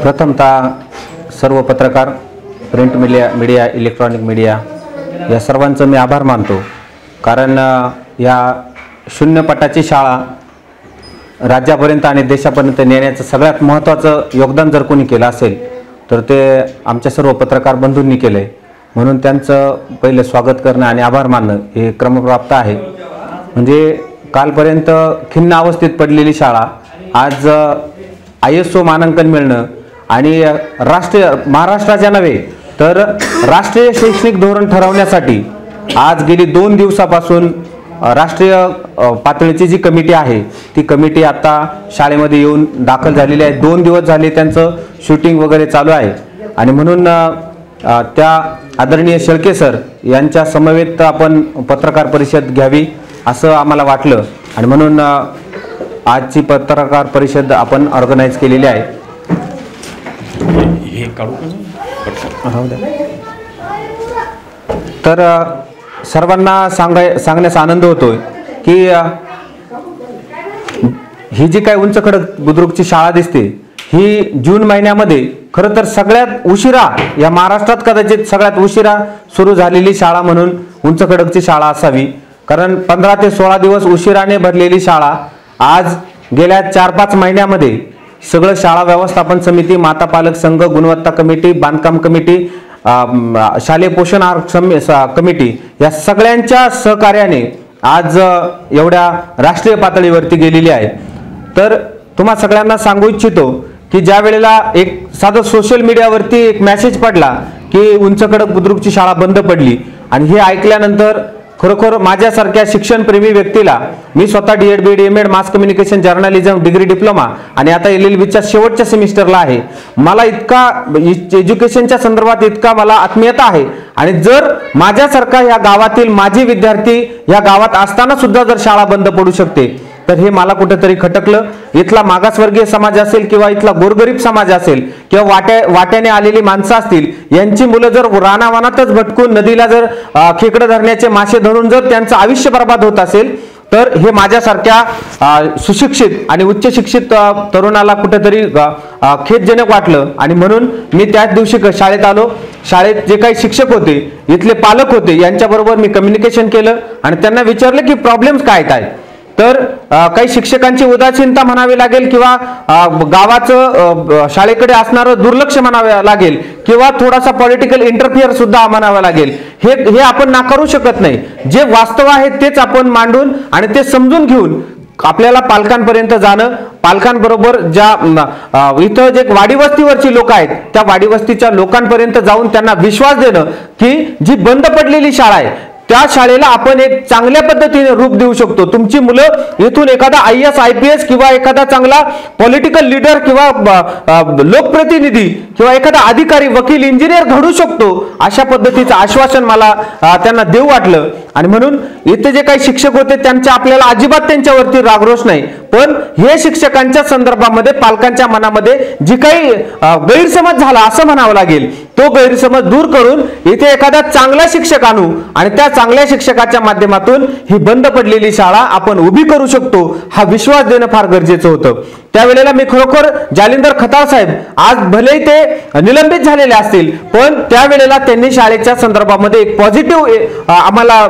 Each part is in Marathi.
प्रथमतः सर्व पत्रकार, प्रिंट मीडिया, इलेक्ट्रॉनिक मीडिया या सर्वांचं मी आभार मानतो. कारण या शून्यपटाची शाळा राज्यापर्यंत आणि देशापर्यंत नेण्याचं सगळ्यात महत्त्वाचं योगदान जर कोणी केलं असेल तर ते आमच्या सर्व पत्रकार बंधूंनी केले. म्हणून त्यांचं पहिले स्वागत करणं आणि आभार मानणं हे क्रमप्राप्त आहे. म्हणजे कालपर्यंत खिन्न अवस्थेत पडलेली शाळा आज ISO मानांकन मिळणं आणि महाराष्ट्राच्या नव्हे तर राष्ट्रीय शैक्षणिक धोरण ठरवण्यासाठी आज गेली 2 दिवसापासून राष्ट्रीय पातळीची जी कमिटी आहे ती कमिटी आता शाळेमध्ये येऊन दाखल झालेली आहे. 2 दिवस झाले त्यांचं शूटिंग वगैरे चालू आहे आणि म्हणून त्या आदरणीय शेळके सर यांच्या समवेत आपण पत्रकार परिषद घ्यावी असं आम्हाला वाटलं आणि म्हणून आजची पत्रकार परिषद आपण ऑर्गनाइज केलेली आहे. तर सर्वांना सांगण्याचा आनंद होतोय की ही जी काही उंच खडक बुद्रुकची शाळा दिसते ही जून महिन्यामध्ये खरं तर सगळ्यात उशिरा या महाराष्ट्रात कदाचित सगळ्यात उशिरा सुरू झालेली शाळा म्हणून उंच खडकची शाळा असावी. कारण 15 ते 16 दिवस उशिराने भरलेली शाळा आज गेल्या 4-5 महिन्यामध्ये सगळं शाळा व्यवस्थापन समिती, माता पालक संघ, गुणवत्ता कमिटी, बांधकाम कमिटी, शालेय पोषण आहार कमिटी या सगळ्यांच्या सहकार्याने आज एवढ्या राष्ट्रीय पातळीवरती गेलेली आहे. तर तुम्हा सगळ्यांना सांगू इच्छितो की ज्या वेळेला एक साधं सोशल मीडियावरती एक मेसेज पडला की उंच खडक बुद्रुकची शाळा बंद पडली आणि हे ऐकल्यानंतर खरोखर माझ्यासारख्या शिक्षणप्रेमी व्यक्तीला, मी स्वतः D.Ed, B.Ed, M.Ed mass communication journalism degree diploma आणि आता LLBच्या शेवटच्या सेमिस्टरला आहे. मला इतका एज्युकेशनच्या संदर्भात इतका मला आत्मीयता आहे आणि जर माझ्यासारखा या गावातील माजी विद्यार्थी या गावात असताना सुद्धा जर शाळा बंद पडू शकते तर हे मला कुठेतरी खटकलं. इथला मागासवर्गीय समाज असेल किंवा इथला गोरगरीब समाज असेल किंवा वाट्याने आलेली माणसं असतील यांची मुलं जर रानावनातच भटकून नदीला जर खेकडे धरण्याचे मासे धरून जर त्यांचं आयुष्य बर्बाद होत असेल तर हे माझ्यासारख्या सुशिक्षित आणि उच्च शिक्षित तरुणाला कुठेतरी खेदजनक वाटलं आणि म्हणून मी त्याच दिवशी शाळेत आलो. शाळेत जे काही शिक्षक होते, इथले पालक होते यांच्याबरोबर मी कम्युनिकेशन केलं आणि त्यांना विचारलं की प्रॉब्लेम्स काय काय. तर काही शिक्षकांची उदासीनता म्हणावी लागेल किंवा गावाचं शाळेकडे असणारं दुर्लक्ष म्हणावे लागेल किंवा थोडासा पॉलिटिकल इंटरफिअर सुद्धा म्हणावं लागेल. हे आपण नाकारू शकत नाही. जे वास्तव आहे तेच आपण मांडून आणि ते समजून घेऊन आपल्याला पालकांपर्यंत जाणं, पालकांबरोबर ज्या इथं जे वाडीवस्तीवरची लोक आहेत त्या वाडीवस्तीच्या लोकांपर्यंत जाऊन त्यांना विश्वास देणं की जी बंद पडलेली शाळा आहे त्या शाळेला आपण एक चांगल्या पद्धतीने रूप देऊ शकतो. तुमची मुलं इथून एखादा IAS IPS किंवा एखादा चांगला पॉलिटिकल लीडर किंवा लोकप्रतिनिधी किंवा एखादा अधिकारी, वकील, इंजिनियर घडू शकतो अशा पद्धतीचं आश्वासन मला त्यांना देऊ वाटलं आणि म्हणून इथे जे काही शिक्षक होते त्यांच्या आपल्याला अजिबात त्यांच्यावरती रागरोष नाही. पण हे शिक्षकांच्या संदर्भामध्ये पालकांच्या मनामध्ये जी काही गैरसमज झाला असं म्हणावं लागेल तो गैरसमज दूर करून इथे एखादा चांगला शिक्षक आणू आणि त्या चांगल्या शिक्षकाच्या माध्यमातून ही बंद पडलेली शाळा आपण उभी करू शकतो हा विश्वास देणं फार गरजेचं होतं. त्यावेळेला मी खरोखर जालिंदर खताळ साहेब आज भलेही ते निलंबित झालेले असतील पण त्यावेळेला त्यांनी शाळेच्या संदर्भामध्ये एक पॉझिटिव्ह आम्हाला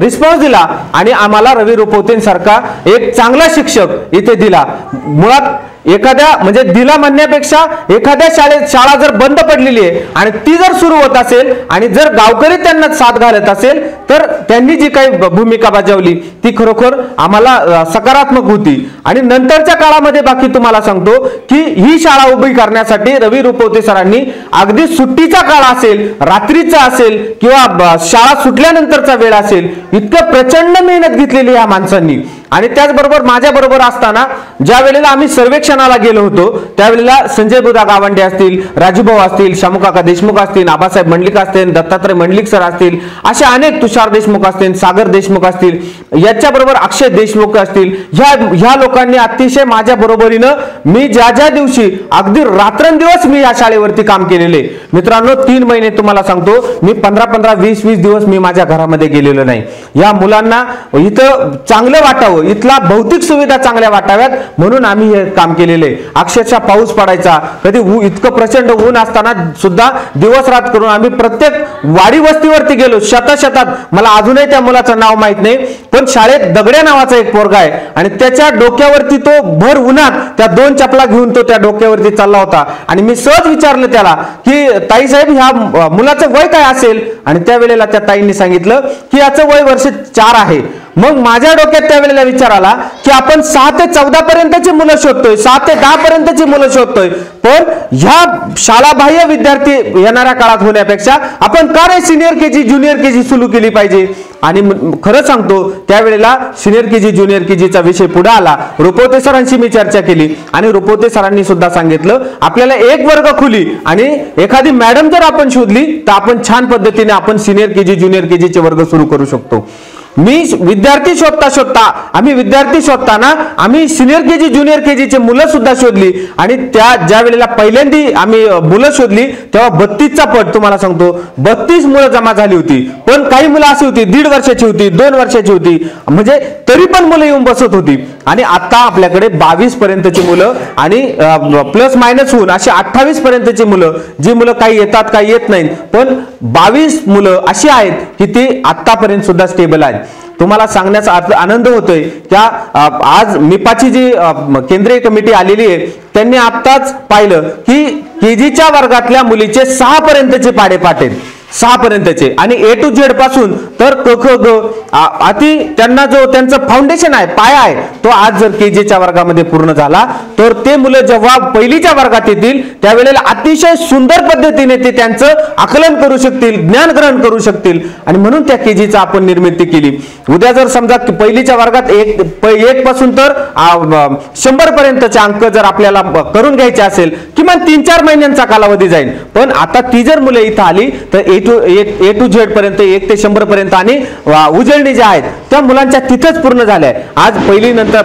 रिस्पॉन्स दिला आणि आम्हाला रवी रुपवतेंसारखा एक चांगला शिक्षक इथे दिला. मुळात एखाद्या म्हणजे दिला म्हणण्यापेक्षा एखाद्या शाळा जर बंद पडलेली आहे आणि ती जर सुरू होत असेल आणि जर गावकरी त्यांना साथ घालत असेल तर त्यांनी जी काही भूमिका बजावली ती खरोखर आम्हाला सकारात्मक होती. आणि नंतरच्या काळामध्ये बाकी तुम्हाला सांगतो की ही शाळा उभी करण्यासाठी रवी रुपवते सरांनी अगदी सुट्टीचा काळ असेल, रात्रीचा असेल किंवा शाळा सुटल्यानंतरचा वेळ असेल इतकं प्रचंड मेहनत घेतलेली या माणसांनी. आणि त्याचबरोबर माझ्या बरोबर असताना ज्या वेळेला आम्ही सर्वेक्षणाला गेलो होतो त्यावेळेला संजय बुधा गावंडे असतील, राजूभाऊ असतील, शामुकाका देशमुख असतील, आबासाहेब मंडलिक असतील, दत्तात्रय मंडलिक सर असतील, असे अनेक, तुषार देशमुख असतील, सागर देशमुख असतील, याच्याबरोबर अक्षय देशमुख असतील, ह्या लोकांनी अतिशय माझ्या बरोबरीनं मी ज्या ज्या दिवशी अगदी रात्रंदिवस मी या शाळेवरती काम केलेले. मित्रांनो 3 महिने तुम्हाला सांगतो मी 15-15, 20-20 दिवस मी माझ्या घरामध्ये गेलेलो नाही. या मुलांना इथं चांगलं वाटावं वाटावं, इथला भौतिक सुविधा चांगल्या वाटाव्यात म्हणून आम्ही हे काम केलेलं आहे. अक्षरशः पाऊस पडायचा, कधी इतकं प्रचंड ऊन असताना सुद्धा दिवस रात करून आम्ही प्रत्येक वाडी वस्तीवरती गेलो. शतात मला अजूनही त्या मुलाचं नाव माहित नाही, पण शाळेत दगड्या नावाचा एक पोरगा आहे आणि त्याच्या डोक्यावरती तो भर उन्हात त्या 2 चपला घेऊन तो त्या डोक्यावरती चालला होता. आणि मी सहज विचारलं त्याला की ताई साहेब ह्या मुलाचं वय काय असेल, आणि त्यावेळेला त्या ताईंनी सांगितलं की याचं वय वर्ष 4 आहे. मग माझ्या डोक्यात त्यावेळेला विचार आला की आपण 6 ते 14 पर्यंतची मुलं शोधतोय, 7 ते 10 पर्यंतची मुलं शोधतोय, पण ह्या शाळाबाह्य विद्यार्थी येणाऱ्या काळात होण्यापेक्षा आपण का नाही सिनियर केजी ज्युनियर केजी सुरू केली पाहिजे. आणि खरं सांगतो त्यावेळेला सिनियर केजी ज्युनियर केजीचा विषय पुढे आला. रुपवते सरांशी मी चर्चा केली आणि रुपवते सरांनी सुद्धा सांगितलं आपल्याला एक वर्ग खुली आणि एखादी मॅडम जर आपण शोधली तर आपण छान पद्धतीने आपण सिनियर केजी ज्युनियर केजीचे वर्ग सुरू करू शकतो. विद्यार्थी शोधताना आम्ही सिनियर केजी ज्युनियर केजीचे मुलं सुद्धा शोधली आणि ज्या वेळेला पहिल्यांदी आम्ही मुलं शोधली तेव्हा 32चा पट तुम्हाला सांगतो 32 मुलं जमा झाली होती. पण काही मुलं अशी होती 1.5 वर्षाची होती, 2 वर्षाची होती, म्हणजे तरी पण मुलं येऊन बसत होती. आणि आता आपल्याकडे 22 पर्यंतची मुलं आणि प्लस मायनस होऊन अशी 28 पर्यंतची मुलं, जी मुलं काही येतात काही येत नाहीत, पण 22 मुलं अशी आहेत की ती आतापर्यंत सुद्धा स्टेबल आहेत. तुम्हाला सांगण्याचा आनंद होतोय त्या आज मिपाची जी केंद्रीय कमिटी आलेली आहे त्यांनी आत्ताच पाहिलं की केजीच्या वर्गातल्या मुलीचे 6 पर्यंतचे पाढेपाठ आहेत, 6 पर्यंतचे, आणि A to Z पासून तर क ख ग अति त्यांना जो त्यांचं फाउंडेशन आहे, पाया आहे, तो आज जर केजीच्या वर्गामध्ये पूर्ण झाला तर ते मुलं जेव्हा पहिलीच्या वर्गात येतील त्यावेळेला अतिशय सुंदर पद्धतीने ते त्यांचं आकलन करू शकतील, ज्ञान ग्रहण करू शकतील. आणि म्हणून त्या केजीचा आपण निर्मिती केली. उद्या जर समजा पहिलीच्या वर्गात 1 पासून तर 100 पर्यंतचे अंक जर आपल्याला करून घ्यायचे असेल किमान 3-4 महिन्यांचा कालावधी जाईल. पण आता ती जर मुलं इथं आली तर A to Z पर्यंत 1 ते 100 पर्यंत आणि उजळणी ज्या आहेत त्या मुलांच्या तिथंच पूर्ण झाल्या. आज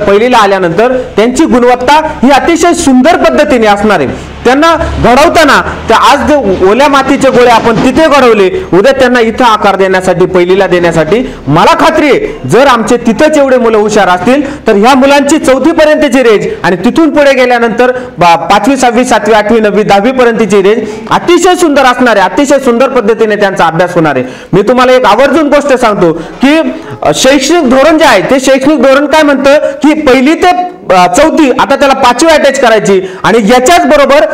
पहिलीला आल्यानंतर त्यांची गुणवत्ता ही अतिशय सुंदर पद्धतीने असणार आहे. त्यांना घडवताना आज जे ओल्या मातीचे गोळे आपण तिथे घडवले, उद्या त्यांना इथं आकार देण्यासाठी पहिलीला देण्यासाठी मला खात्री आहे जर आमचे तिथंच एवढे मुलं हुशार असतील तर ह्या मुलांची 4थी पर्यंतची रेंज आणि तिथून पुढे गेल्यानंतर 5वी 6वी 7वी 8वी 9वी 10वी पर्यंतची रेंज अतिशय सुंदर असणार आहे, अतिशय सुंदर पद्धतीने त्यांचा अभ्यास होणार आहे. मी तुम्हाला एक आवर्जून गोष्ट सांगतो की शैक्षणिक धोरण जे आहे ते शैक्षणिक धोरण काय म्हणतं की 1ली ते 4थी आता त्याला 5वी अटॅच करायची आणि याच्याच बरोबर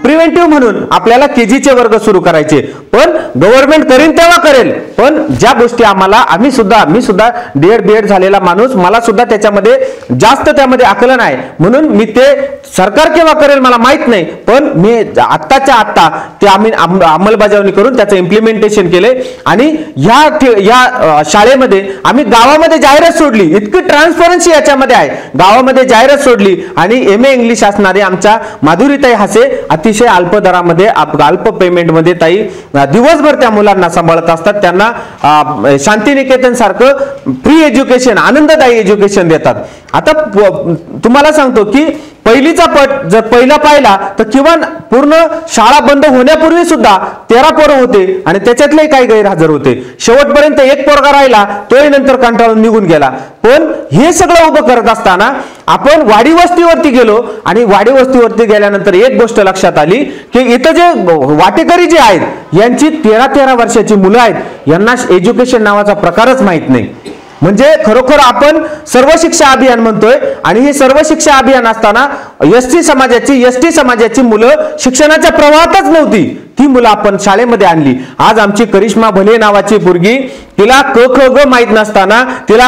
प्रिव्हेंटिव्ह म्हणून आपल्याला केजीचे वर्ग सुरू करायचे. पण गव्हर्नमेंट करेन तेव्हा करेल, पण ज्या गोष्टी मी सुद्धा D.Ed झालेला माणूस, मला सुद्धा त्याच्यामध्ये जास्त त्यामध्ये आकलन आहे, म्हणून मी ते सरकार केव्हा करेल मला माहित नाही, पण मी आत्ताच्या आत्ता ते आम्ही अंमलबजावणी करून त्याचं इम्प्लिमेंटेशन केले. आणि या शाळेमध्ये आम्ही गावामध्ये जाहिरात सोडली, इतकी ट्रान्सपरन्सी याच्यामध्ये आहे. गावामध्ये जाहिरात सोडली आणि MA इंग्लिश असणारे आमच्या माधुरीताई हासे अतिशय अल्प दरामध्ये अल्प पेमेंटमध्ये ताई दिवसभर त्या मुलांना सांभाळत असतात. त्यांना शांतिनिकेतन सारखं फ्री एज्युकेशन, आनंददायी एज्युकेशन देतात. आता तुम्हाला सांगतो की पहिलीचा पट जर पहिला पाहिला तर किमान पूर्ण शाळा बंद होण्यापूर्वी सुद्धा 13 पोरं होते आणि त्याच्यातले काही गैरहजर होते. शेवटपर्यंत 1 पोरगा राहिला, तोही नंतर कंटाळून निघून गेला. पण हे सगळं उभं करत असताना आपण वाडी वस्तीवरती गेलो आणि वाडी वस्तीवरती गेल्यानंतर एक गोष्ट लक्षात आली की इथं जे वाटेकरी जे आहेत यांची 13-13 वर्षाची मुलं आहेत, यांना एज्युकेशन नावाचा प्रकारच माहित नाही. म्हणजे खरोखर आपण सर्व शिक्षा अभियान म्हणतोय आणि हे सर्व शिक्षा अभियान असताना एसटी समाजाची मुलं शिक्षणाच्या प्रवाहातच नव्हती, ती मुलं आपण शाळेमध्ये आणली. आज आमची करिश्मा भले नावाची पोरगी, तिला क ख ग माहित नसताना, तिला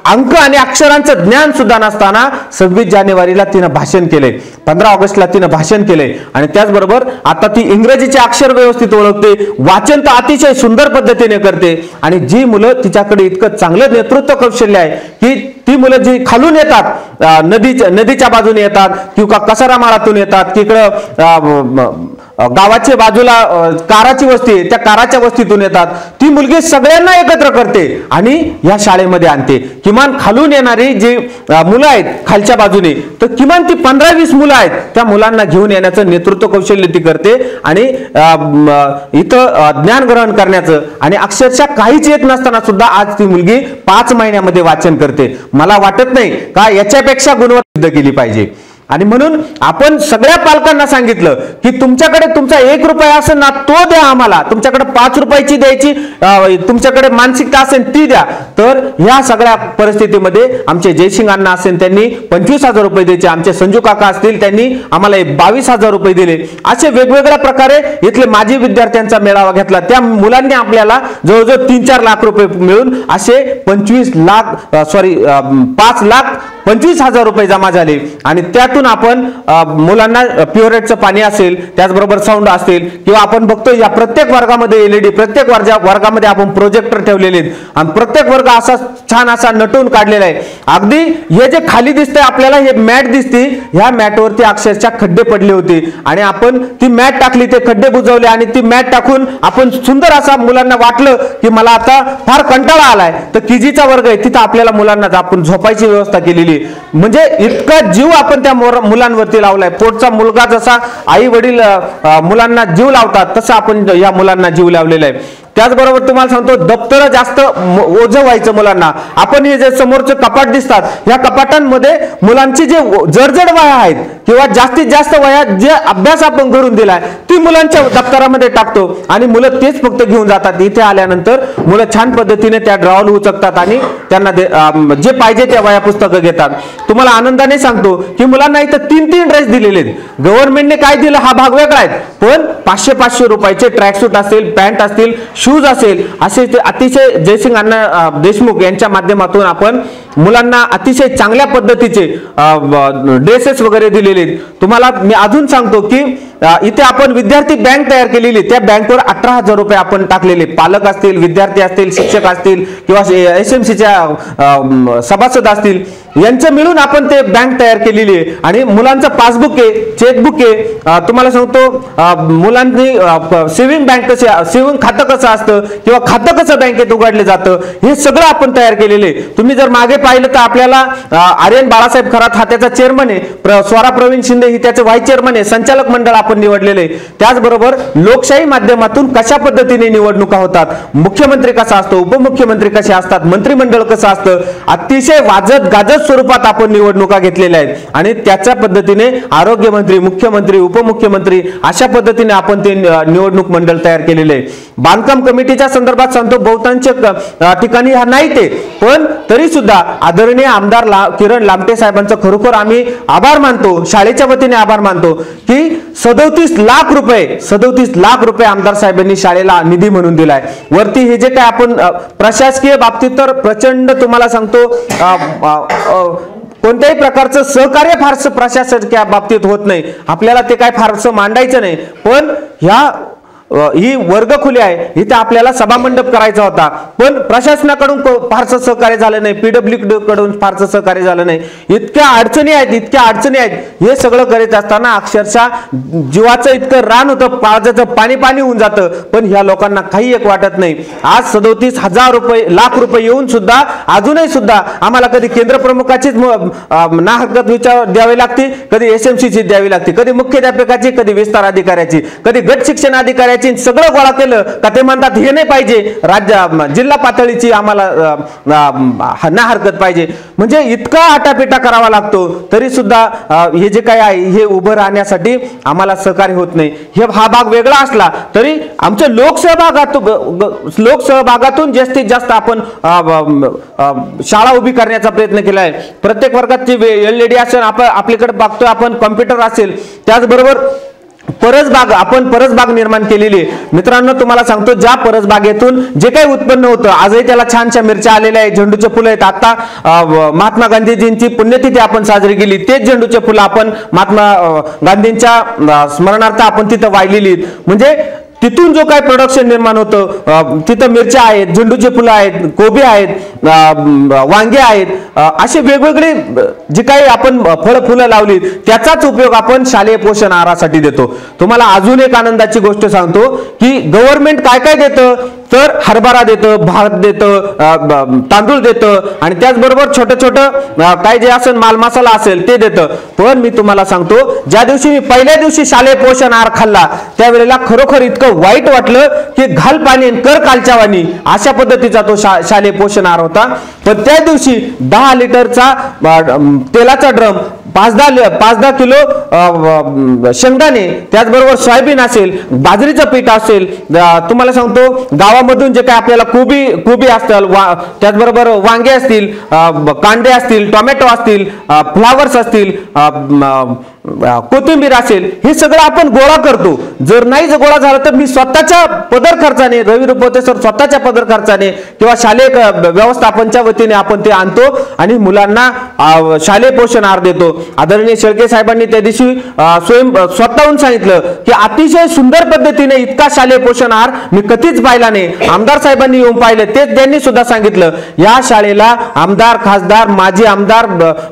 अंक आणि अक्षरांचं ज्ञान सुद्धा नसताना 26 जानेवारीला तिनं भाषण केले, 15 ऑगस्टला तिनं भाषण केले आणि त्याचबरोबर आता ती इंग्रजीचे अक्षर व्यवस्थित ओळखते, वाचन तर अतिशय सुंदर पद्धतीने करते. आणि जी मुलं तिच्याकडे इतकं चांगलं नेतृत्व कौशल्य आहे की ती मुलं जी खालून येतात, नदीच्या बाजूने येतात किंवा कसारा माळातून येतात, तिकडं गावाच्या बाजूला काराची वस्ती आहे, त्या काराच्या वस्तीतून येतात, ती मुलगी सगळ्यांना एकत्र करते आणि या शाळेमध्ये आणते. किमान खालून येणारी जी मुलं आहेत खालच्या बाजूने, तर किमान ती 15-20 मुलं आहेत, त्या मुलांना घेऊन येण्याचं नेतृत्व कौशल्य ती करते आणि इथं ज्ञान ग्रहण करण्याचं, आणि अक्षरशः काहीच येत नसताना सुद्धा आज ती मुलगी 5 महिन्यामध्ये वाचन करते. मला वाटत नाही का याच्यापेक्षा गुणवत्ता सिद्ध केली पाहिजे. आणि म्हणून आपण सगळ्या पालकांना सांगितलं की तुमच्याकडे तुमचा 1 रुपया असेल ना तो द्या आम्हाला, तुमच्याकडे 5 रुपयाची द्यायची तुमच्याकडे मानसिकता असेल ती द्या. तर ह्या सगळ्या परिस्थितीमध्ये आमचे जयसिंग अण्णा असेल त्यांनी 25,000 रुपये द्यायचे, आमचे संजू काका असतील त्यांनी आम्हाला 22,000 रुपये दिले. असे वेगवेगळ्या प्रकारे इथले माजी विद्यार्थ्यांचा मेळावा घेतला. त्या मुलांनी आपल्याला जवळजवळ 3-4 लाख रुपये मिळून असे 5,25,000 रुपये जमा झाले. आणि त्यातून आपण मुलांना प्युरेटचं पाणी असेल, त्याचबरोबर साऊंड असेल, किंवा आपण बघतो या प्रत्येक वर्गामध्ये LED, प्रत्येक वर्गामध्ये आपण प्रोजेक्टर ठेवलेले आहेत आणि प्रत्येक वर्ग असा छान असा नटून काढलेला आहे. अगदी हे जे खाली दिसतंय आपल्याला, हे मॅट दिसते, ह्या मॅटवरती अक्षरशः खड्डे पडले होते आणि आपण ती मॅट टाकली, ते खड्डे बुजवले आणि ती मॅट टाकून आपण सुंदर असा मुलांना वाटलं की मला आता फार कंटाळा आलाय, तर KG चा वर्ग आहे तिथं आपल्याला मुलांना आपण झोपायची व्यवस्था केलेली. म्हणजे इतका जीव आपण त्या मुलांवरती लावलाय. पोटचा मुलगा जसा आई वडील मुलांना जीव लावतात तसं आपण या मुलांना जीव लावलेला आहे. त्याचबरोबर तुम्हाला सांगतो, दप्तर जास्त ओझं व्हायचं मुलांना. आपण हे जे समोरचे कपाट दिसतात, या कपाटांमध्ये मुलांची जे जडजड वह्या आहेत किंवा जास्तीत जास्त वह्या जे अभ्यास आपण करून दिलाय ती मुलांच्या दप्तरामध्ये टाकतो आणि मुलं तेच फक्त घेऊन जातात. इथे आल्यानंतर मुलं छान पद्धतीने त्या ड्रॉवर उचकतात आणि त्यांना जे पाहिजे त्या वह्या पुस्तकं घेतात. तुम्हाला आनंदाने सांगतो की मुलांना इथं 3-3 ड्रेस दिलेले आहेत. गव्हर्नमेंटने काय दिलं हा भाग वेगळा आहे, पण 500-500 रुपयाचे ट्रॅकसूट असतील, पॅन्ट असतील, शूज असेल, असे ते अतिशय जयसिंग अण्णा देशमुख यांच्या माध्यमातून आपण मुलांना अतिशय चांगल्या पद्धतीचे ड्रेसेस वगैरे दिलेले आहेत. तुम्हाला मी अजून सांगतो की इथे आपण विद्यार्थी बँक तयार केलेली, त्या बँकवर 18,000 रुपये आपण टाकलेले. पालक असतील, विद्यार्थी असतील, शिक्षक असतील किंवा SMCच्या सभासद असतील, यांचं मिळून आपण ते बँक तयार केलेली आहे. आणि मुलांचं पासबुक आहे, चेकबुक आहे. तुम्हाला सांगतो मुलांनी सेव्हिंग खातं कसं असतं किंवा खातं कसं बँकेत उघडलं जातं हे सगळं आपण तयार केलेले. तुम्ही जर मागे पाहिलं तर आपल्याला आर्यन बाळासाहेब खरात हा त्याचा चेअरमन आहे, स्वरा प्रवीण शिंदे ही त्याचे व्हाईस चेअरमन आहे, संचालक मंडळ आपण निवडलेले. त्याचबरोबर लोकशाही माध्यमातून कशा पद्धतीने निवडणुका होतात, मुख्यमंत्री कसा असतो, उपमुख्यमंत्री कसे असतात, मंत्रिमंडळ कसं असतं, अतिशय वाजत गाजत स्वरूपात आपण निवडणुका घेतलेल्या आहेत. आणि त्याच्या पद्धतीने आरोग्यमंत्री, मुख्यमंत्री, उपमुख्यमंत्री अशा पद्धतीने आपण ते निवडणूक मंडळ तयार केलेले आहे. बांधकाम कमिटीच्या संदर्भात सांगतो, बहुतांश ठिकाणी हा नाही ते, पण तरी सुद्धा आदरणीय आमदार किरण लामटे साहेबांचं खरोखर आम्ही आभार मानतो, शाळेच्या वतीने आभार मानतो की 37 लाख रुपये आमदार साहेबांनी शाळेला निधी म्हणून दिलाय. वरती हे जे काय आपण प्रशासकीय बाबतीत तर प्रचंड तुम्हाला सांगतो कोणत्याही प्रकारचं सहकार्य फारसं प्रशासकीय बाबतीत होत नाही, आपल्याला ते काय फारसं मांडायचं नाही. पण ही वर्गखोली आहे, इथे आपल्याला सभामंडप करायचा होता, पण प्रशासनाकडून फारसं सहकार्य झालं नाही, PWD कडून फारसं सहकार्य झालं नाही. इतक्या अडचणी आहेत. हे सगळं करीत असताना अक्षरशः जीवाचं इतकं रान होतं, पाजाचं पाणी होऊन जातं, पण ह्या लोकांना काही एक वाटत नाही. आज 37,000 लाख रुपये येऊन सुद्धा अजूनही सुद्धा आम्हाला कधी केंद्र प्रमुखाचीच ना हरकत विचार द्यावी लागते, कधी SMCची द्यावी लागते, कधी मुख्याध्यापकाची, कधी विस्तार अधिकाऱ्याची, कधी गट शिक्षण अधिकाऱ्याची. सगळं गोळा केलं का ते म्हणतात हे नाही पाहिजे, जिल्हा पातळीची आम्हाला ना हरकत पाहिजे. म्हणजे इतका आटापिटा करावा लागतो, तरी सुद्धा हे जे काय आहे हे उभं राहण्यासाठी आम्हाला सहकार्य होत नाही. हा भाग वेगळा असला तरी आमच्या लोकसहभागातून जास्तीत जास्त आपण शाळा उभी करण्याचा प्रयत्न केला आहे. प्रत्येक वर्गात LED असेल, आपल्याकडे बघतोय आपण कॉम्प्युटर असेल, त्याचबरोबर परसबाग निर्माण केलेली आहे. मित्रांनो तुम्हाला सांगतो, ज्या परसबागेतून जे काही उत्पन्न होतं, आजही त्याला छानशा मिरच्या आलेल्या आहेत, झेंडूचे फुलं आहेत. आता महात्मा गांधीजींची पुण्यतिथी आपण साजरी केली, तेच झेंडूचे फुलं आपण महात्मा गांधींच्या स्मरणार्थ आपण तिथं वाहिलेली. म्हणजे तिथून जो काही प्रोडक्शन निर्माण होतं, तिथं मिरच्या आहेत, झेंडूची फुलं आहेत, कोबी आहेत, वांगे आहेत, असे वेगवेगळे जे काही आपण फळं फुलं लावली त्याचाच उपयोग आपण शालेय पोषण आहारासाठी देतो. तुम्हाला अजून एक आनंदाची गोष्ट सांगतो की गव्हर्नमेंट काय काय देतं, तर हरभरा देतं, भात देतं, तांदूळ देतं आणि त्याचबरोबर छोटं छोटं काय जे असेल माल मसाला असेल ते देतं. पण मी तुम्हाला सांगतो, ज्या दिवशी मी पहिल्या दिवशी शालेय पोषण आहार खाल्ला त्यावेळेला खरोखर इतकं वाईट वाटलं की घाल पाणी कर कालच्या वाणी अशा पद्धतीचा तो शालेय पोषण आहार होता. पण त्या दिवशी 10 लिटरचा तेलाचा ड्रम, 5-10 किलो शेंगदाणे, त्याचबरोबर सोयाबीन असेल, बाजरीचं पीठ असेल, तुम्हाला सांगतो गावामधून जे काही आपल्याला कोबी असतील, त्याचबरोबर वांगे असतील, कांदे असतील, टोमॅटो असतील, फ्लावर्स असतील, कोथिंबीर असेल, हे सगळं आपण गोळा करतो. जर नाही गोळा झाला तर मी स्वतःच्या पदर खर्चाने, रवी रुपवते सर स्वतःच्या पदर खर्चाने किंवा शालेय व्यवस्थापनच्या वतीने आपण ते आणतो आणि मुलांना शालेय पोषण आहार देतो. आदरणीय शेळके साहेबांनी त्या दिवशी स्वतःहून सांगितलं की अतिशय सुंदर पद्धतीने इतका शालेय पोषण आहार मी कधीच पाहिला नाही. आमदार साहेबांनी येऊन पाहिलं, तेच त्यांनी सुद्धा सांगितलं या शाळेला आमदार, खासदार, माजी आमदार,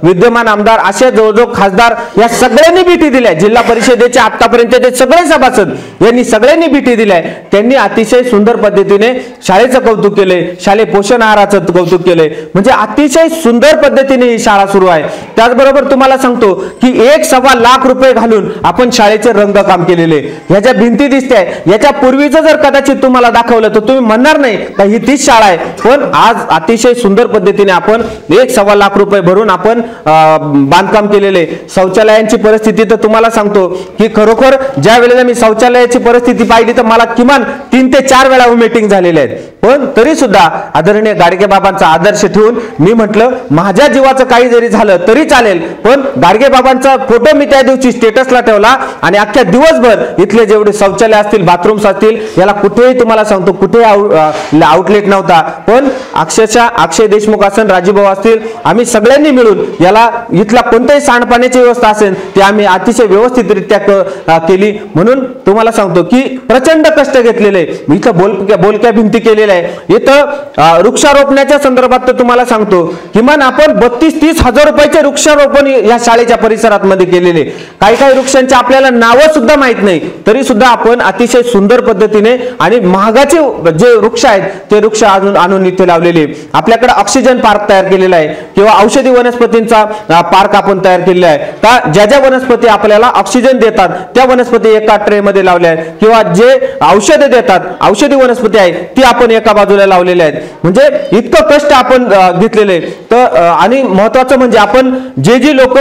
विद्यमान आमदार असे जवळजवळ खासदार या सगळ्यांनी भेटी दिल्या. जिल्हा परिषदेचे आतापर्यंतचे सगळे सभासद यांनी सगळ्यांनी भेटी दिल्या. त्यांनी अतिशय सुंदर पद्धतीने शाळेचं कौतुक केले, शालेय पोषण आहाराचं कौतुक केले. म्हणजे अतिशय सुंदर पद्धतीने ही शाळा सुरू आहे. त्याचबरोबर तुम्हाला सांगतो की 1.25 लाख रुपये घालून आपण शाळेचे रंगकाम केलेले. ह्या ज्या भिंती दिसते याच्या पूर्वीचं जर कदाचित तुम्हाला दाखवलं तर तुम्ही म्हणणार नाही का ही तीच शाळा आहे. पण आज अतिशय सुंदर पद्धतीने आपण 1.25 लाख रुपये भरून आपण बांधकाम केलेले. शौचालयांची परिस्थिती तर तुम्हाला सांगतो की खरोखर ज्या वेळेला मी शौचालयाची परिस्थिती पाहिली तर मला किमान 3 ते 4 वेळा मीटिंग झालेल्या आहेत. पण तरी सुद्धा आदरणीय गाडगे बाबांचा आदर्श ठेवून मी म्हटलं माझ्या जीवाचं काही जरी झालं तरी चालेल, पण गाडगे बाबांचा फोटो मी त्या दिवशी स्टेटसला ठेवला आणि अख्ख्या दिवसभर इथले जेवढे शौचालय असतील, बाथरूम्स असतील, याला कुठेही तुम्हाला सांगतो कुठेही आउटलेट नव्हता. पण अक्षरशः अक्षय देशमुख असेल, राजीभाऊ असतील, आम्ही सगळ्यांनी मिळून याला इथला कोणत्याही सांडपाण्याची व्यवस्था असेल ते आम्ही अतिशय व्यवस्थितरित्या केली. म्हणून तुम्हाला सांगतो की प्रचंड कष्ट घेतलेले. इथं बोलक्या भिंती केलेल्या आहे. इथं वृक्षारोपणाच्या संदर्भात तर तुम्हाला सांगतो किमान आपण 32-30 हजार रुपयाचे वृक्षारोपण या शाळेच्या परिसरात मध्ये केलेले. काही काही वृक्षांची आपल्याला नावं सुद्धा माहित नाही, तरी सुद्धा आपण अतिशय सुंदर पद्धतीने आणि महागाचे जे वृक्ष आहेत ते वृक्ष आणून इथे लावलेले. आपल्याकडे ऑक्सिजन पार्क तयार केलेला आहे किंवा औषधी वनस्पतींचा पार्क आपण तयार केलेला आहे. का ज्या ज्या वनस्पती आपल्याला ऑक्सिजन देतात त्या वनस्पती एका ट्रे मध्ये लावल्या आहेत किंवा जे औषधे देतात, औषधी वनस्पती आहेत ती आपण एका बाजूला लावलेल्या आहेत. म्हणजे इतकं कष्ट आपण घेतलेले. तर आणि महत्वाचं म्हणजे आपण जे लोक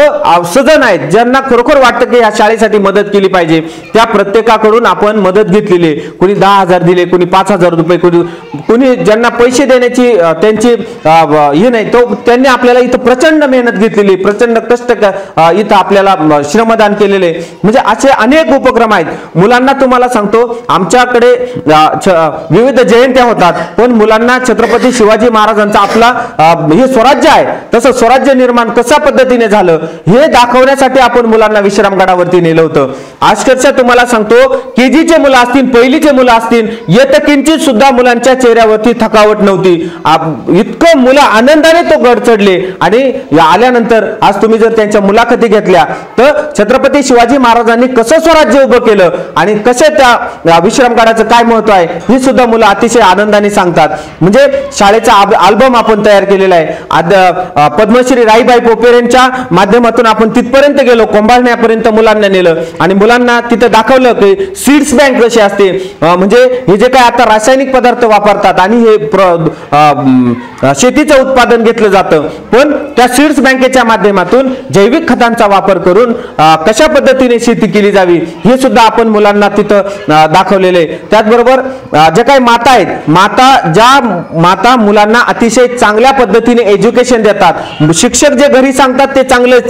सजन आहेत, ज्यांना खरोखर वाटतं की या शाळेसाठी मदत केली पाहिजे, त्या प्रत्येकाकडून आपण मदत घेतलेली. कोणी 10,000 दिले, कोणी 5,000 रुपये, कोणी ज्यांना पैसे देण्याची त्यांची हे नाही तो त्यांनी आपल्याला इथं प्रचंड मेहनत घेतलेली, प्रचंड कष्ट इथं आपल्याला श्रमदान केलेले. म्हणजे असे अनेक उपक्रम आहेत. मुलांना तुम्हाला सांगतो आमच्याकडे विविध जयंत्या होतात, पण मुलांना छत्रपती शिवाजी महाराजांचा आपला हे स्वराज्य आहे तसं स्वराज्य निर्माण कशा पद्धतीने झालं हे दाखवण्यासाठी आपण मुलांना विश्रामगडावरती नेलं होतं. अक्षरशः तुम्हाला सांगतो केजीचे मुलं असतील, पहिलीचे मुलं असतील, येतं किंचित सुद्धा मुलांच्या चेहऱ्यावरती थकावट नव्हती. इतकं मुलं आनंदाने तो गड चढले. आणि आल्यानंतर आज तुम्ही जर त्यांच्या मुलाखती घेतल्या तर छत्रपती शिवाजी महाराजांनी कसं स्वराज्य उभं केलं आणि कसे त्या विश्रामगडाचं काय महत्व आहे हे सुद्धा मुलं अतिशय आनंदाने सांगतात. म्हणजे शाळेचा अल्बम आपण तयार केलेला आहे. पद्मश्री राईबाई पोपेरेंच्या माध्यमातून आपण तिथपर्यंत गेलो, कोंभाळण्यापर्यंत मुलांना नेलं आणि मुलांना तिथं दाखवलं की सीड्स बँक कशी असते. म्हणजे हे जे काय आता रासायनिक पदार्थ वापरतात आणि हे शेतीचं उत्पादन घेतलं जातं, पण त्या सीड्स बँकेच्या माध्यमातून जैविक खतांचा वापर करून कशा पद्धतीने शेती केली जावी हे सुद्धा आपण मुलांना तिथं दाखवलेले. त्याचबरोबर ज्या काही माता आहेत, माता मुलांना अतिशय चांगल्या पद्धतीने एज्युकेशन देतात. शिक्षक जे घरी सांगतात ते चांगले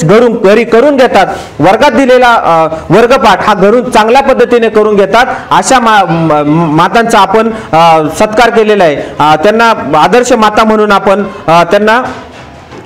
घरी करून घेतात. वर्गात दिलेला वर्गपाठ हा घरून चांगल्या पद्धतीने करून घेतात. अशा मातांचा आपण सत्कार केलेला आहे. त्यांना आदर्श माता म्हणून आपण त्यांना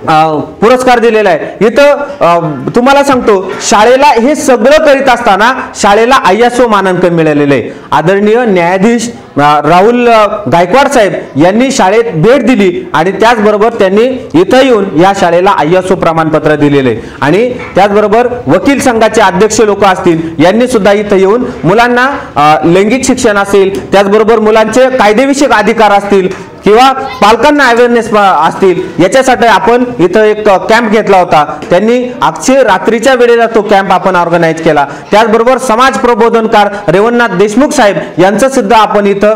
पुरस्कार दिलेला आहे। इथं तुम्हाला सांगतो शाळेला हे सगळं करीत असताना शाळेला ISO मानांकन मिळालेलं आहे। आदरणीय न्यायाधीश राहुल गायकवाड साहेब यांनी शाळेत भेट दिली आणि त्याचबरोबर त्यांनी इथं येऊन या शाळेला ISO प्रमाणपत्र दिलेले आणि त्याचबरोबर वकील संघाचे अध्यक्ष लोक असतील यांनी सुद्धा इथं येऊन मुलांना लैंगिक शिक्षण असेल, त्याचबरोबर मुलांचे कायदेविषयक अधिकार असतील किंवा पालकांना अवेअरनेस असतील याच्यासाठी आपण इथं एक कॅम्प घेतला होता। त्यांनी अक्षय रात्रीच्या वेळेला तो कॅम्प आपण ऑर्गनाइज केला। त्याचबरोबर समाज प्रबोधनकार रेवणनाथ देशमुख साहेब यांचं सुद्धा आपण इथं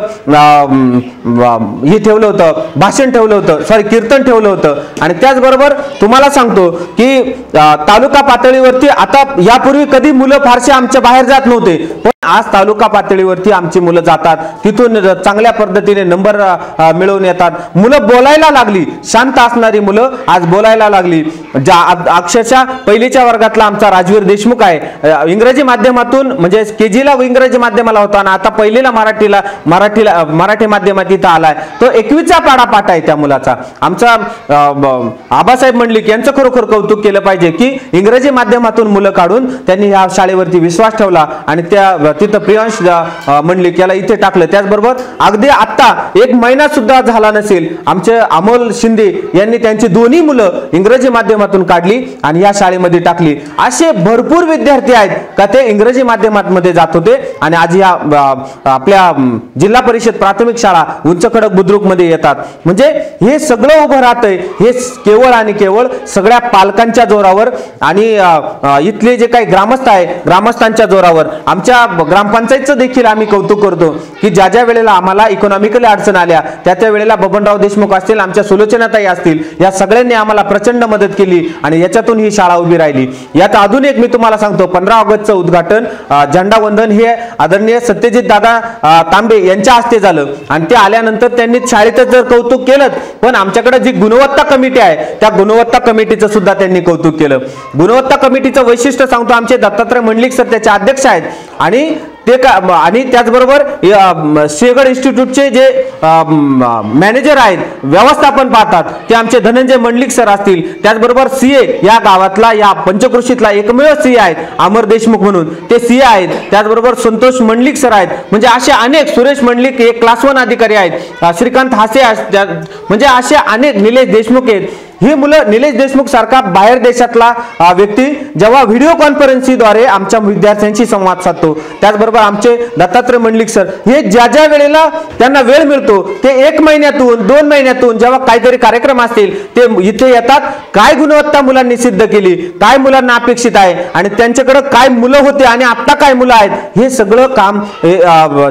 हे ठेवलं होतं, भाषण ठेवलं होतं, सॉरी कीर्तन ठेवलं होतं। आणि त्याचबरोबर तुम्हाला सांगतो की तालुका पातळीवरती आता यापूर्वी कधी मुलं फारसे आमच्या बाहेर जात नव्हते, पण आज तालुका पातळीवरती आमची मुलं जातात, तिथून चांगल्या पद्धतीने नंबर मिळवून येतात। मुलं बोलायला लागली, शांत असणारी मुलं आज बोलायला लागली। अक्षरशः पहिलीच्या वर्गातला आमचा राजवीर देशमुख आहे, इंग्रजी माध्यमातून म्हणजे KG ला इंग्रजी माध्यमाला होता आणि आता पहिलीला मराठी माध्यमात इथं आलाय। तो 21चा पाढा आहे त्या मुलाचा। आमचा आबासाहेब मंडलिक यांचं खरोखर कौतुक केलं पाहिजे की इंग्रजी माध्यमातून मुलं काढून त्यांनी या शाळेवरती विश्वास ठेवला आणि तिथं प्रियांश मंडलिक याला इथे टाकलं। त्याचबरोबर अगदी आता 1 महिना सुद्धा झाला नसेल आमचे अमोल शिंदे यांनी त्यांची दोन्ही मुलं इंग्रजी माध्यमातून काढली आणि या शाळेमध्ये टाकली। असे भरपूर विद्यार्थी आहेत का ते इंग्रजी माध्यमामध्ये जात होते आणि आज या आपल्या जिल्हा परिषद प्राथमिक शाळा उंच खडक बुद्रुक मध्ये येतात। म्हणजे हे सगळं उभं राहतंय हे केवळ आणि केवळ सगळ्या पालकांच्या जोरावर आणि इथले जे काही ग्रामस्थ आहे ग्रामस्थांच्या जोरावर। आमच्या ग्रामपंचायतचं देखील आम्ही कौतुक करतो की ज्या ज्या वेळेला आम्हाला इकॉनॉमिकली अडचण आल्या त्या वेळेला बबनराव देशमुख असतील, आमच्या सुलोचनाताई असतील, या सगळ्यांनी आम्हाला प्रचंड मदत केली आणि याच्यातून ही शाळा उभी राहिली। यात अजून एक मी तुम्हाला सांगतो 15 ऑगस्टचं उद्घाटन झेंडा वंदन हे आदरणीय सत्यजित दादा तांबे यांच्या हस्ते झालं आणि ते आल्यानंतर त्यांनी शाळेचं जर कौतुक केलं पण आमच्याकडे जी गुणवत्ता कमिटी आहे त्या गुणवत्ता कमिटीचं सुद्धा त्यांनी कौतुक केलं। गुणवत्ता कमिटीचं वैशिष्ट्य सांगतो, आमचे दत्तात्रय मंडलिक सर त्याचे अध्यक्ष आहेत आणि आणि त्याचबरोबर शेगड इन्स्टिट्यूटचे जे मॅनेजर आहेत व्यवस्थापन पाहतात ते आमचे धनंजय मंडलिक सर असतील। त्याचबरोबर CA या गावातला या पंचक्रोशीतला एकमेव CA आहेत अमर देशमुख म्हणून, ते CA आहेत। त्याचबरोबर संतोष मंडलिक सर आहेत, म्हणजे असे अनेक, सुरेश मंडलिक एक क्लास 1 अधिकारी आहेत, श्रीकांत हासे म्हणजे असे अनेक, निलेश देशमुख आहेत। ही मुलं, निलेश देशमुख सारखा बाहेर देशातला व्यक्ती जेव्हा व्हिडिओ कॉन्फरन्सद्वारे आमच्या विद्यार्थ्यांशी संवाद साधतो, त्याचबरोबर आमचे दत्तात्रय मंडलिक सर हे ज्या ज्या वेळेला त्यांना वेळ मिळतो ते 1 महिन्यातून 2 महिन्यातून जेव्हा काहीतरी कार्यक्रम असतील ते इथे येतात, काय गुणवत्ता मुलांनी सिद्ध केली, काय मुलांना अपेक्षित आहे आणि त्यांच्याकडे काय मुलं होते आणि आता काय मुलं आहेत हे सगळं काम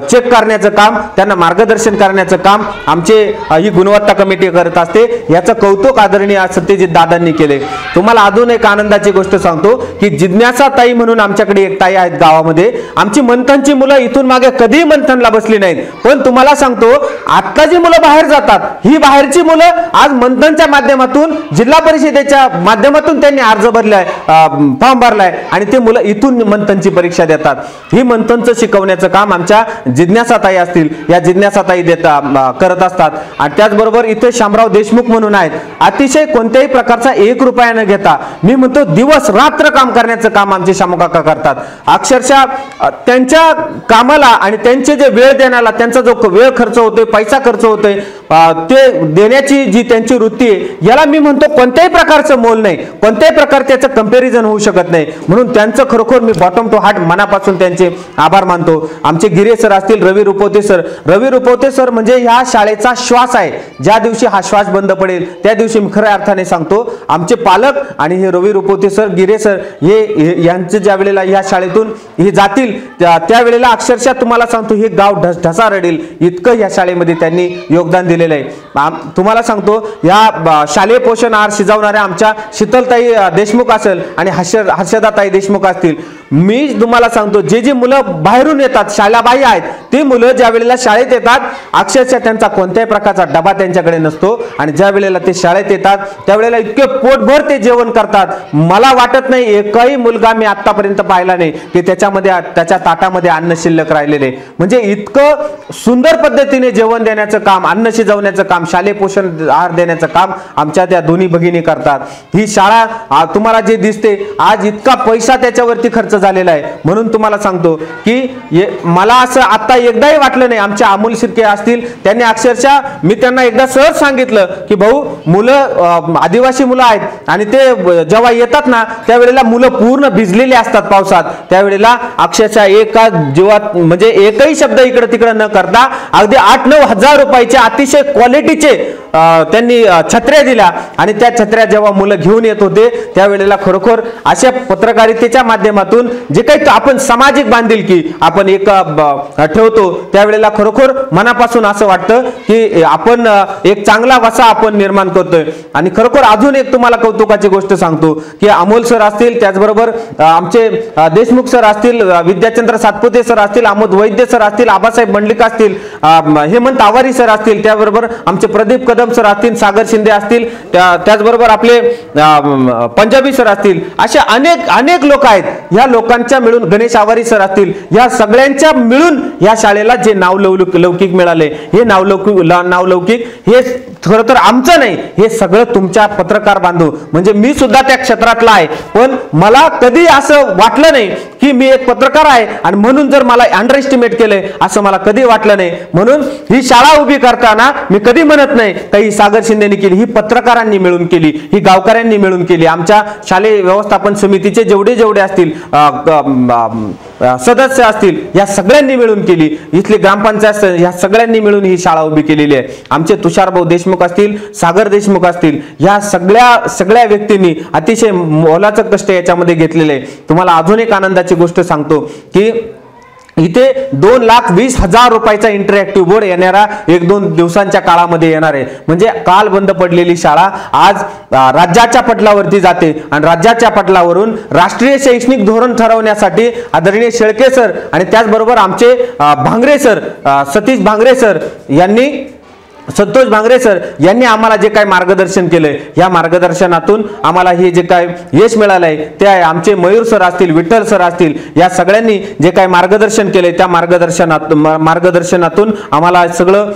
चेक करण्याचं काम, त्यांना मार्गदर्शन करण्याचं काम आमचे ही गुणवत्ता कमिटी करत असते। याचं कौतुक आदरणीय सत्यजित दादांनी केले। तुम्हाला अजून एक आनंदाची गोष्ट सांगतो की जिज्ञासा ताई म्हणून आमच्याकडे एक ताई आहेत गावामध्ये, आमची मंथनची मुलं इथून मागे कधी मंथनला बसली नाहीत, पण तुम्हाला सांगतो आता जी मुलं बाहेर जातात ही बाहेरची मुलं आज मंथनच्या माध्यमातून, जिल्हा परिषदेच्या माध्यमातून त्यांनी अर्ज भरलाय, फॉर्म भरलाय आणि ते मुलं इथून मंथनची परीक्षा देतात। ही मंथनचं शिकवण्याचं काम आमच्या जिज्ञासा ताई असतील, या जिज्ञासा ताई करत असतात। आणि त्याचबरोबर इथे शामराव देशमुख म्हणून आहेत, अतिशय कोणत्याही प्रकारचा 1 रुपया न घेता मी म्हणतो दिवस रात्र काम करण्याचं काम आमचे शामकाका करतात। अक्षरशः त्यांच्या कामाला आणि त्यांचे जे वेळ देण्याला त्यांचा जो वेळ खर्च होतोय, पैसा खर्च होतोय, ते देण्याची जी त्यांची वृत्ती आहे याला मी म्हणतो कोणत्याही प्रकारचं मोल नाही, कोणत्याही प्रकार त्याचं कंपॅरिझन होऊ शकत नाही। म्हणून त्यांचं खरोखर मी बॉटम टू हार्ट मनापासून त्यांचे आभार मानतो। आमचे गिरे सर असतील, रवी रुपवते सर म्हणजे ह्या शाळेचा श्वास आहे। ज्या दिवशी हा श्वास बंद पडेल त्या दिवशी मी खऱ्या अर्थाने सांगतो आमचे पालक आणि हे रवी रुपवते सर, गिरे सर हे यांचे ज्या वेळेला या शाळेतून हे जातील त्यावेळेला अक्षरशः तुम्हाला सांगतो हे गाव ढसा रडेल इतकं या शाळेमध्ये त्यांनी योगदान दिलेलं आहे। तुम्हाला सांगतो या शालेय पोषण आहार शिजवणाऱ्या आमच्या शीतलताई देशमुख असेल आणि हर्षदाताई देशमुख असतील, मी तुम्हाला सांगतो, जे मुलं बाहेरून येतात, शाळाबाह्य आहेत, ते मुलं ज्या वेळेला शाळेत येतात अक्षरशः त्यांचा कोणत्याही प्रकारचा डबा त्यांच्याकडे नसतो आणि ज्या वेळेला ते शाळेत येतात त्यावेळेला इतके पोटभर ते जेवण करतात. मला वाटत नाही एकही मुलगा मी आतापर्यंत पाहिला नाही की त्याच्या ताटामध्ये अन्न शिल्लक राहिलेले. म्हणजे इतकं सुंदर पद्धतीने जेवण देण्याचं काम, अन्न शिजवण्याचं काम, शालेय पोषण आहार देण्याचं काम आमच्या त्या दोन्ही भगिनी करतात. ही शाळा तुम्हाला जे दिसते आज इतका पैसा त्याच्यावरती खर्च झालेला आहे. म्हणून तुम्हाला सांगतो की मला असं आता एकदाही वाटलं नाही. आमच्या अमोल शिर्के असतील, त्यांनी अक्षरशः मी त्यांना एकदा सहज सांगितलं की भाऊ मुलं आदिवासी मुलं आहेत आणि ते जेव्हा येतात ना त्यावेळेला मुलं पूर्ण भिजलेली असतात पावसात, त्यावेळेला अक्षरशः एका जीवात म्हणजे एकही शब्द इकडे तिकडे न करता अगदी 8-9 हजार रुपयाचे अतिशय क्वालिटीचे त्यांनी छत्र्या दिल्या आणि त्या छत्र्या जेव्हा मुलं घेऊन येत होते त्यावेळेला खरोखर अशा पत्रकारितेच्या माध्यमातून जे काही आपण सामाजिक बांधिलकी आपण एक ठेवतो त्यावेळेला खरोखर मनापासून असं वाटतं की आपण एक चांगला वसा आपण निर्माण करतोय. आणि खरोखर अजून एक तुम्हाला कौतुकाची गोष्ट सांगतो की अमोल सर असतील, त्याचबरोबर आमचे देशमुख सर असतील, विद्याचंद्र सातपुते सर असतील, आमोद वैद्य सर असतील, आबासाहेब मंडलिक असतील, हेमंत आवारी सर असतील, त्याचबरोबर आमचे प्रदीप कदम सर असतील, सागर शिंदे असतील, त्याचबरोबर आपले पंजाबी सर असतील, असे अनेक लोक आहेत. या लोकांच्या मिळून गणेश आवारी सर असतील, या सगळ्यांच्या मिळून या शाळेला जे नावलौकिक मिळाले, हे नावलौकिक हे खरं तर आमचं नाही, हे सगळं तुमच्या पत्रकार बांधव म्हणजे मी सुद्धा त्या क्षेत्रातला आहे. पण मला कधी असं वाटलं नाही की मी एक पत्रकार आहे आणि म्हणून जर मला अंडर एस्टिमेट केलंय असं मला कधी वाटलं नाही. म्हणून ही शाळा उभी करताना मी कधी म्हणत नाही काही सागर शिंदेनी केली, ही पत्रकारांनी मिळून केली, ही गावकऱ्यांनी मिळून केली, आमच्या शालेय व्यवस्थापन समितीचे जेवढे असतील सदस्य असतील या सगळ्यांनी मिळून केली, इथली ग्रामपंचायत या सगळ्यांनी मिळून ही शाळा उभी केलेली आहे. आमचे तुषारभाऊ देशमुख असतील, सागर देशमुख असतील, या सगळ्या व्यक्तींनी अतिशय मोलाचं कष्ट याच्यामध्ये घेतलेले आहे. तुम्हाला अजून एक आनंदाची गोष्ट सांगतो की इथे 2,20,000 रुपयाचा इंटरॅक्टिव्ह बोर्ड येणारा 1-2 दिवसांच्या काळामध्ये येणार आहे. म्हणजे काल बंद पडलेली शाळा आज राज्याच्या पटलावरती जाते आणि राज्याच्या पटलावरून राष्ट्रीय शैक्षणिक धोरण ठरवण्यासाठी आदरणीय शेळके सर आणि त्याचबरोबर आमचे भांगरे सर, सतीश भांगरे सर यांनी, संतोष भांगरे सर यांनी आम्हाला जे काही मार्गदर्शन केलंय, या मार्गदर्शनातून आम्हाला हे जे काही यश मिळालंय ते आहे. आमचे मयूर सर असतील, विठ्ठल सर असतील, या सगळ्यांनी जे काही मार्गदर्शन केलंय त्या मार्गदर्शनातून आम्हाला सगळं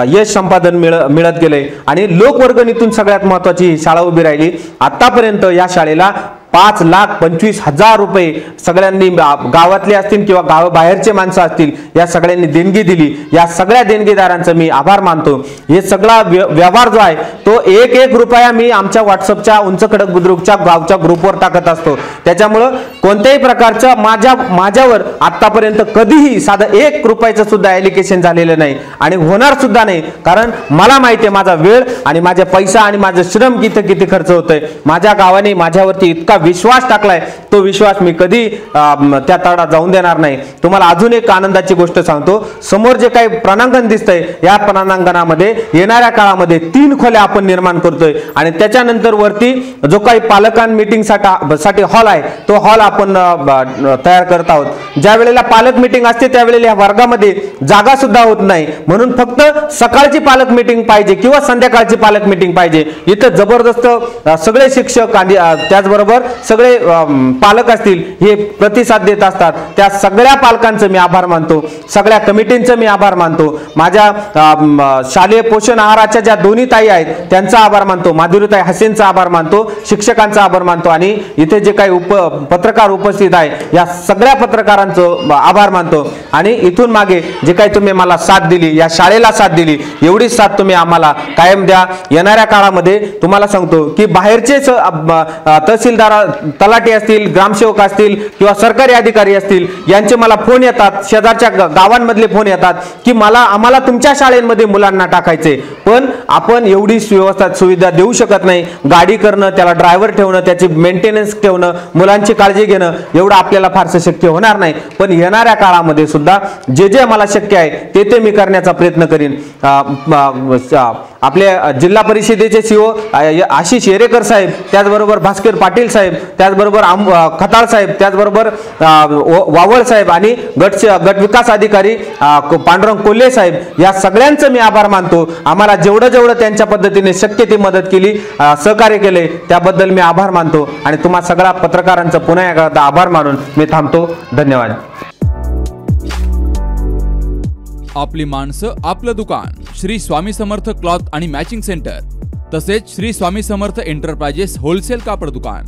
यश संपादन मिळत गेलंय आणि लोकवर्गणीतून सगळ्यात महत्वाची शाळा उभी राहिली. आतापर्यंत या शाळेला 5,25,000 रुपये सगळ्यांनी, गावातले असतील किंवा गावाबाहेरचे माणसं असतील, या सगळ्यांनी देणगी दिली. या सगळ्या देणगीदारांचं मी आभार मानतो. हे सगळा व्यवहार जो आहे तो एक रुपया मी आमच्या व्हॉट्सअपच्या उंच खडक बुद्रुकच्या गावच्या ग्रुपवर टाकत असतो. त्याच्यामुळं कोणत्याही प्रकारचं माझ्यावर आतापर्यंत कधीही साधं 1 रुपयाचं सुद्धा ॲलिकेशन झालेलं नाही आणि होणार सुद्धा नाही. कारण मला माहिती आहे माझा वेळ आणि माझा पैसा आणि माझं श्रम किती खर्च होतंय. माझ्या गावाने माझ्यावरती इतका विश्वास टाकलाय, तो विश्वास मी कधी त्या तळात जाऊन देणार नाही. तुम्हाला अजून एक आनंदाची गोष्ट सांगतो. समोर जे काही प्रणांगण दिसतंय या प्रणांगणामध्ये येणाऱ्या काळामध्ये 3 खोल्या आपण निर्माण करतोय आणि त्याच्यानंतर वरती जो काही पालकां मीटिंग साठी हॉल आहे तो हॉल आपण तयार करत आहोत. ज्या वेळेला पालक मीटिंग असते त्यावेळेला या वर्गामध्ये जागा सुद्धा होत नाही, म्हणून फक्त सकाळची पालक मीटिंग पाहिजे किंवा संध्याकाळची पालक मीटिंग पाहिजे. इथं जबरदस्त सगळे शिक्षक आणि त्याचबरोबर सगळे पालक असतील हे प्रतिसाद देत असतात. त्या सगळ्या पालकांचं मी आभार मानतो, सगळ्या कमिटींचं मी आभार मानतो. माझ्या शालेय पोषण आहाराच्या ज्या दोन्ही ताई आहेत त्यांचा आभार मानतो, माधुरीताई हसेनचा आभार मानतो, शिक्षकांचा आभार मानतो आणि इथे जे काही पत्रकार उपस्थित आहे या सगळ्या पत्रकारांचं आभार मानतो. आणि इथून मागे जे काही तुम्ही मला साथ दिली, या शाळेला साथ दिली, एवढीच साथ तुम्ही आम्हाला कायम द्या. येणाऱ्या काळामध्ये तुम्हाला सांगतो की बाहेरचे तहसीलदार, तलाठी असतील, ग्रामसेवक असतील किंवा सरकारी अधिकारी असतील यांचे मला फोन येतात, शेजारच्या गावांमधले फोन येतात की आम्हाला तुमच्या शाळेमध्ये मुलांना टाकायचे, पण आपण एवढी व्यवस्था सुविधा देऊ शकत नाही. गाडी करणं, त्याला ड्रायव्हर ठेवणं, त्याची मेंटेनन्स ठेवणं, मुलांची काळजी घेणं एवढं आपल्याला फारसं शक्य होणार नाही. पण येणाऱ्या काळामध्ये सुद्धा जे मला शक्य आहे ते मी करण्याचा प्रयत्न करीन. आपल्या जिल्हा परिषदेचे सीओ आशिष येरेकर साहेब, त्याचबरोबर भास्कर पाटील साहेब साहेब, त्याचबरोबर खताळ साहेब, त्याचबरोबर वावळ साहेब आणि गट विकास अधिकारी पांडुरंग कोल्हे साहेब, या सगळ्यांचं मी आभार मानतो. आम्हाला जेवढं त्यांच्या पद्धतीने शक्य ती मदत केली, सहकार्य केले, त्याबद्दल मी आभार मानतो. आणि तुम्हा सगळ्या पत्रकारांचं पुन्हा एकदा आभार मानून मी थांबतो. धन्यवाद. आपली माणसं आपलं दुकान, श्री स्वामी समर्थ क्लॉथ आणि मॅचिंग सेंटर, तसेच श्री स्वामी समर्थ एंटरप्राइजेस होलसेल कापड दुकान.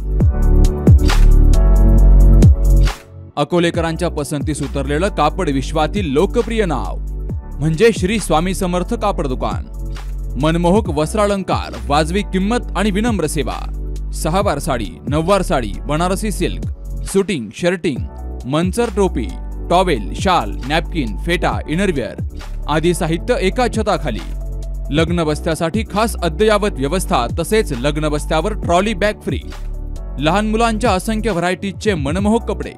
अकोलेकरांच्या पसंतीस उतरलेलं कापड विश्वातील लोकप्रिय नाव म्हणजे श्री स्वामी समर्थ कापड दुकान. मनमोहक वस्त्रालंकार, वाजवी किंमत आणि विनम्र सेवा. 6 वार साडी, 9 वार sari, Banarasi silk, suiting, shirting, Manchar टोपी, टॉवेल, शाल, नॅपकिन, फेटा, इनरवेअर आदी साहित्य एका छताखाली. लग्न बस्त्यासाठी खास अद्ययावत व्यवस्था, तसेच लग्न बस्त्यावर ट्रॉली बॅग फ्री. लहान मुलांच्या असंख्य व्हरायटीजचे मनमोहक कपडे.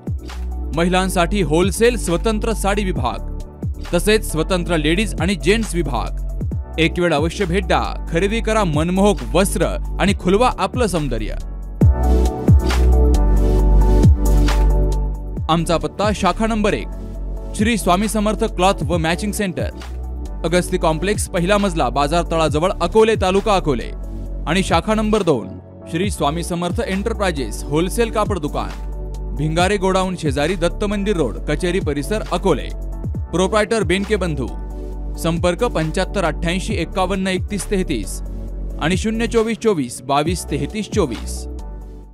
महिलांसाठी होलसेल स्वतंत्र साडी विभाग, तसेच स्वतंत्र लेडीज आणि जेंट्स विभाग. एक वेळ अवश्य भेट द्या. खरेदी करा मनमोहक वस्त्र आणि खुलवा आपलं सौंदर्य. आमचा पत्ता शाखा नंबर 1, श्री स्वामी समर्थ क्लॉथ व मॅचिंग सेंटर, अगस्ती कॉम्प्लेक्स, पहिला मजला, बाजार तळाजवळ, अकोले, तालुका अकोले. आणि शाखा number 2, Shri Swami Samarth enterprises wholesale कापड दुकान, भिंगारे गोडाऊन शेजारी, दत्त मंदिर रोड, कचेरी परिसर, अकोले. प्रोप्रायटर बेनके बंधू. संपर्क 75 88 51 31 33 आणि 024 24 22 33 24.